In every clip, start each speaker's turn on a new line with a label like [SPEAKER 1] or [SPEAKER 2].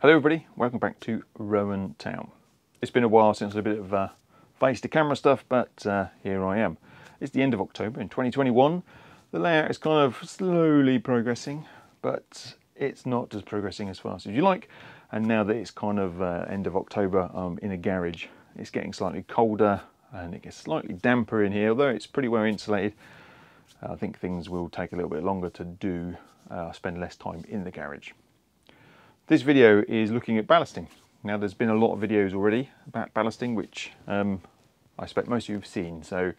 [SPEAKER 1] Hello everybody, welcome back to Rowan Town. It's been a while since a bit of face to camera stuff, but here I am. It's the end of October in 2021. The layout is kind of slowly progressing, but it's not just progressing as fast as you like. And now that it's kind of end of October, I'm in a garage. It's getting slightly colder and it gets slightly damper in here, although it's pretty well insulated. I think things will take a little bit longer to do. I spend less time in the garage. This video is looking at ballasting. Now there's been a lot of videos already about ballasting, which I expect most of you have seen. So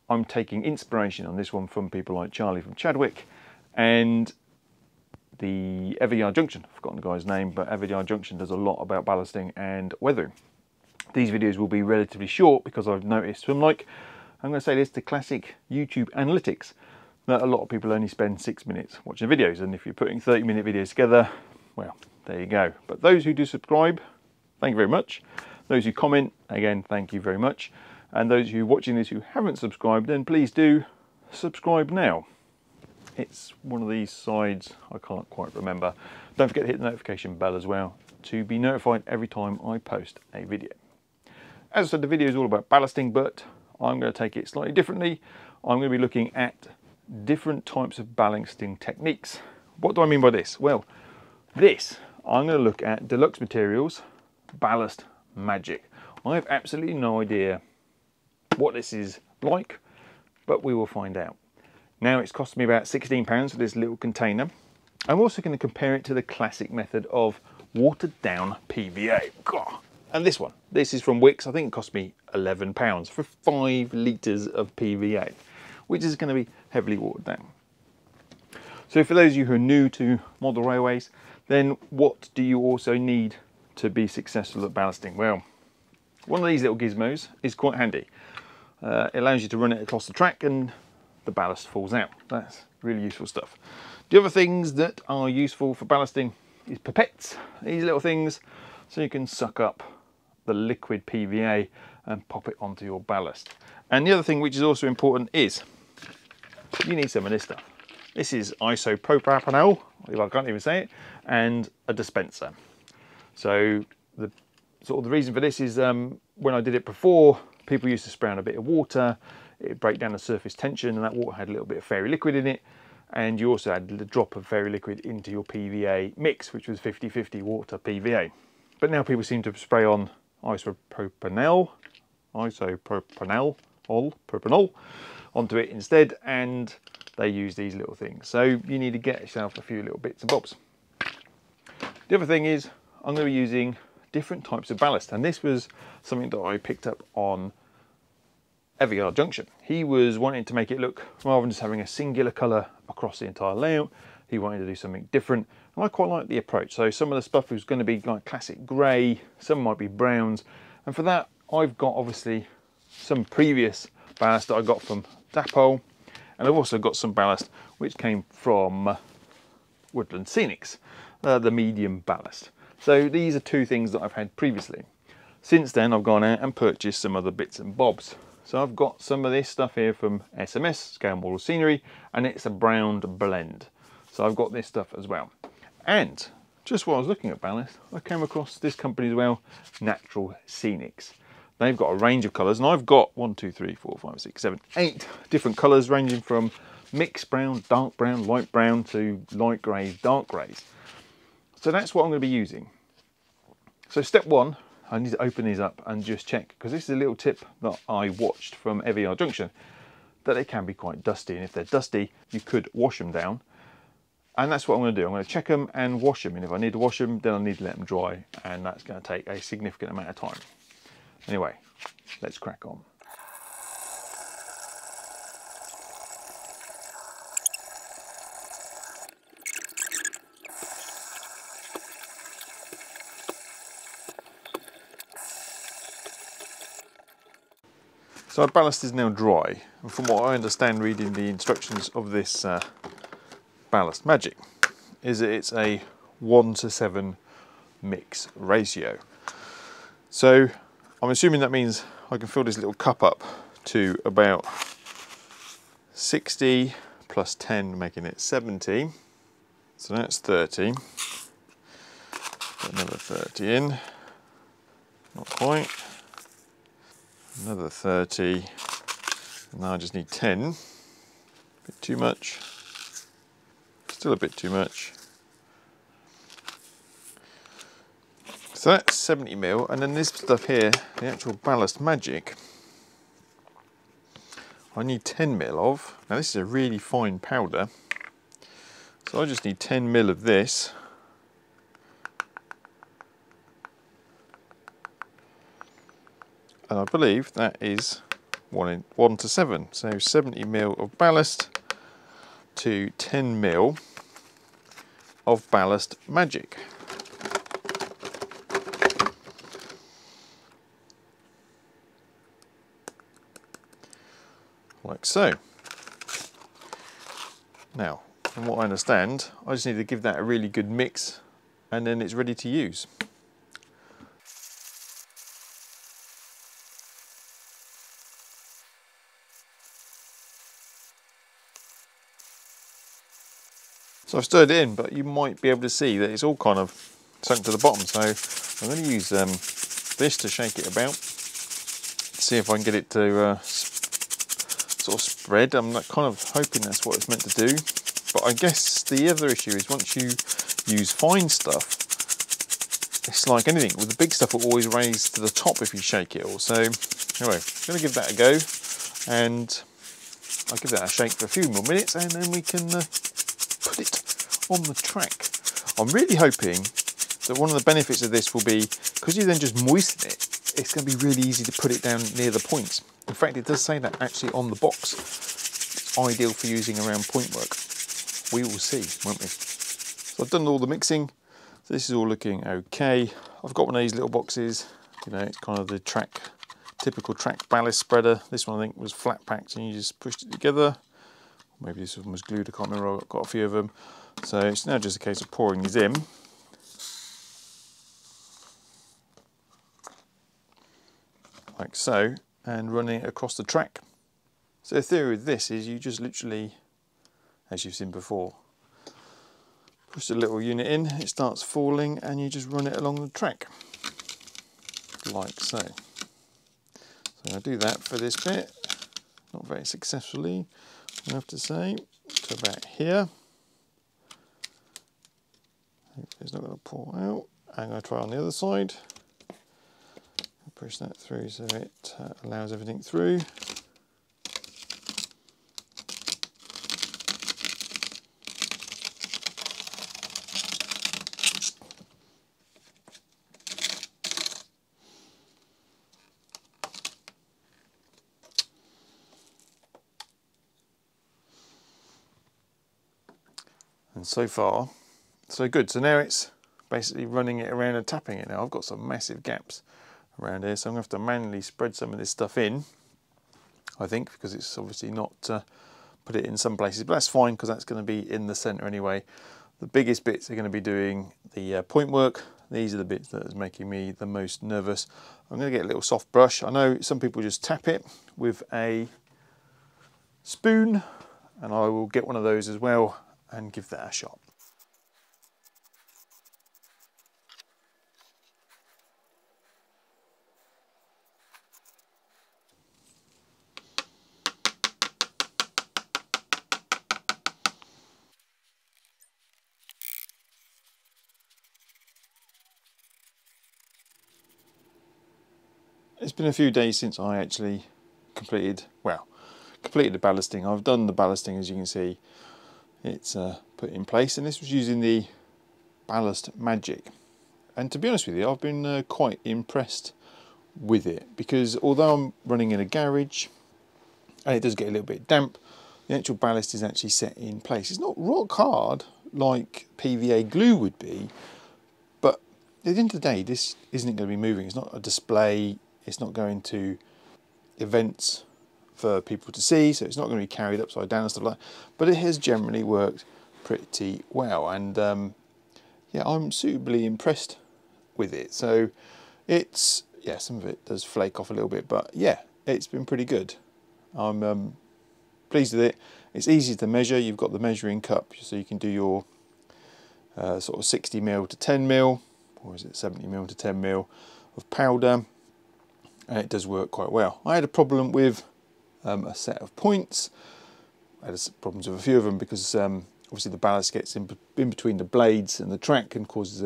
[SPEAKER 1] I'm taking inspiration on this one from people like Charlie from Chadwick and the Everyard Junction. I've forgotten the guy's name, but Everyard Junction does a lot about ballasting and weathering. These videos will be relatively short because I've noticed from, like, I'm going to say this, the classic YouTube analytics, that a lot of people only spend 6 minutes watching videos. And if you're putting 30-minute videos together, well, there you go. But those who do subscribe, thank you very much. Those who comment, again, thank you very much. And those who are watching this who haven't subscribed, then please do subscribe now. It's one of these sides, I can't quite remember. Don't forget to hit the notification bell as well to be notified every time I post a video. As I said, the video is all about ballasting, but I'm going to take it slightly differently. I'm going to be looking at different types of ballasting techniques. What do I mean by this? Well, I'm going to look at Deluxe Materials Ballast Magic. I have absolutely no idea what this is like, but we will find out. Now, it's cost me about £16 for this little container. I'm also going to compare it to the classic method of watered down PVA. God. And this one, this is from Wicks. I think it cost me £11 for 5 litres of PVA, which is going to be heavily watered down. So for those of you who are new to model railways, then what do you also need to be successful at ballasting? Well, one of these little gizmos is quite handy. It allows you to run it across the track and the ballast falls out. That's really useful stuff. The other things that are useful for ballasting is pipettes, these little things, so you can suck up the liquid PVA and pop it onto your ballast. And the other thing which is also important is you need some of this stuff. This is isopropanol, if I can't even say it, and a dispenser. So the reason for this is when I did it before, people used to spray on a bit of water, it would break down the surface tension, and that water had a little bit of fairy liquid in it, and you also had a drop of fairy liquid into your PVA mix, which was 50-50 water PVA. But now people seem to spray on isopropanol onto it instead, and they use these little things. So you need to get yourself a few little bits and bobs. The other thing is I'm going to be using different types of ballast, and this was something that I picked up on Everyard Junction. He was wanting to make it look, rather than just having a singular colour across the entire layout, he wanted to do something different, and I quite like the approach. So some of the stuff was going to be like classic grey, some might be browns, and for that I've got obviously some previous ballast that I got from Dapol, and I've also got some ballast which came from Woodland Scenics, the medium ballast. So these are two things that I've had previously. Since then I've gone out and purchased some other bits and bobs. So I've got some of this stuff here from SMS, Scale Model Scenery, and it's a browned blend. So I've got this stuff as well. And just while I was looking at ballast, I came across this company as well, Natural Scenics. They've got a range of colours, and I've got 8 different colours, ranging from mixed brown, dark brown, light brown to light greys, dark greys. So that's what I'm going to be using. So step one, I need to open these up and just check, because this is a little tip that I watched from Everyard Junction, that they can be quite dusty, and if they're dusty, you could wash them down. And that's what I'm going to do. I'm going to check them and wash them, and if I need to wash them, then I need to let them dry, and that's going to take a significant amount of time. Anyway, let's crack on. So our ballast is now dry, and from what I understand reading the instructions of this Ballast Magic, is that it's a 1:7 mix ratio. So I'm assuming that means I can fill this little cup up to about 60 plus 10, making it 70. So that's 30. Put another 30 in, not quite. Another 30, and now I just need 10. A bit too much. Still a bit too much. So that's 70 ml, and then this stuff here, the actual Ballast Magic, I need 10 ml of. Now this is a really fine powder, so I just need 10 ml of this. And I believe that is 1 to 7. So 70 ml of ballast to 10 ml of Ballast Magic. Like so. Now, from what I understand, I just need to give that a really good mix and then it's ready to use. So I've stirred it in, but you might be able to see that it's all kind of sunk to the bottom. So I'm going to use this to shake it about, see if I can get it to sort of spread. I'm kind of hoping that's what it's meant to do. But I guess the other issue is once you use fine stuff, it's like anything. With the big stuff, it will always raise to the top if you shake it all. So anyway, I'm going to give that a go, and I'll give that a shake for a few more minutes, and then we can put it on the track. I'm really hoping that one of the benefits of this will be, because you then just moisten it, it's going to be really easy to put it down near the points. In fact, it does say that actually on the box. It's ideal for using around point work. We will see, won't we? So I've done all the mixing. So this is all looking okay. I've got one of these little boxes. You know, it's kind of the typical track ballast spreader. This one I think was flat packed and you just pushed it together. Maybe this one was glued, I can't remember, I've got a few of them. So it's now just a case of pouring these in. Like so, and running it across the track. So the theory with this is you just literally, as you've seen before, push the little unit in, it starts falling, and you just run it along the track. Like so. So I do that for this bit, not very successfully, I have to say, to about here. It's not going to pour out. I'm going to try on the other side. Push that through so it allows everything through. And so far, so good. So now it's basically running it around and tapping it now. I've got some massive gaps around here, so I'm going to have to manually spread some of this stuff in, I think, because it's obviously not put it in some places, but that's fine because that's going to be in the centre anyway. The biggest bits are going to be doing the point work. These are the bits that is making me the most nervous. I'm going to get a little soft brush. I know some people just tap it with a spoon, and I will get one of those as well and give that a shot. It's been a few days since I actually completed the ballasting. I've done the ballasting, as you can see. It's put in place, and this was using the Ballast Magic. And to be honest with you, I've been quite impressed with it, because although I'm running in a garage and it does get a little bit damp, the actual ballast is actually set in place. It's not rock hard like PVA glue would be, but at the end of the day, this isn't going to be moving. It's not a display. It's not going to events for people to see, so it's not going to be carried upside down and stuff like that. But it has generally worked pretty well, and yeah, I'm suitably impressed with it. So it's, yeah, some of it does flake off a little bit, but yeah, it's been pretty good. I'm pleased with it. It's easy to measure. You've got the measuring cup, so you can do your sort of 60 ml to 10 ml, or is it 70mm to 10mm of powder, and it does work quite well. I had a problem with a set of points. I had problems with a few of them because obviously the ballast gets in between the blades and the track and causes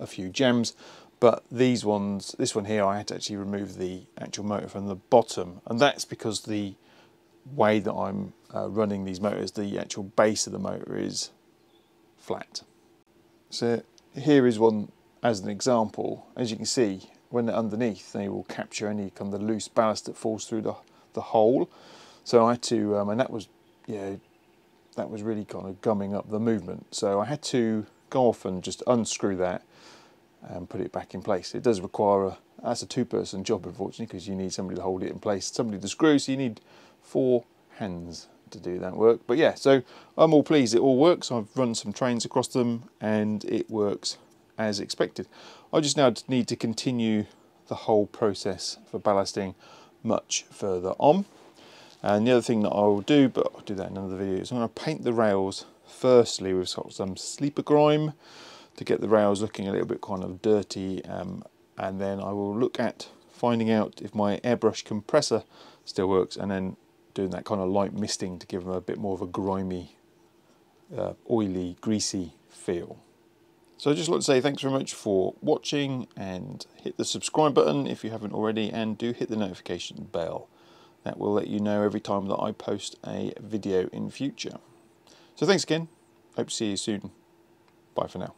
[SPEAKER 1] a few jams. But these ones, this one here, I had to actually remove the actual motor from the bottom, and that's because the way that I'm running these motors, the actual base of the motor is flat. So here is one as an example. As you can see, when they're underneath, they will capture any kind of loose ballast that falls through the hole. So I had to, and that was, yeah, that was really kind of gumming up the movement. So I had to go off and just unscrew that and put it back in place. It does require that's a two-person job, unfortunately, because you need somebody to hold it in place, somebody to screw, so you need 4 hands to do that work. But yeah, so I'm all pleased it all works. I've run some trains across them and it works as expected. I just now need to continue the whole process for ballasting much further on. And the other thing that I will do, but I'll do that in another video, is I'm going to paint the rails firstly with some sleeper grime to get the rails looking a little bit kind of dirty, and then I will look at finding out if my airbrush compressor still works, and then doing that kind of light misting to give them a bit more of a grimy, oily, greasy feel. So I'd just like to say thanks very much for watching, and hit the subscribe button if you haven't already, and do hit the notification bell. That will let you know every time that I post a video in future. So thanks again, hope to see you soon. Bye for now.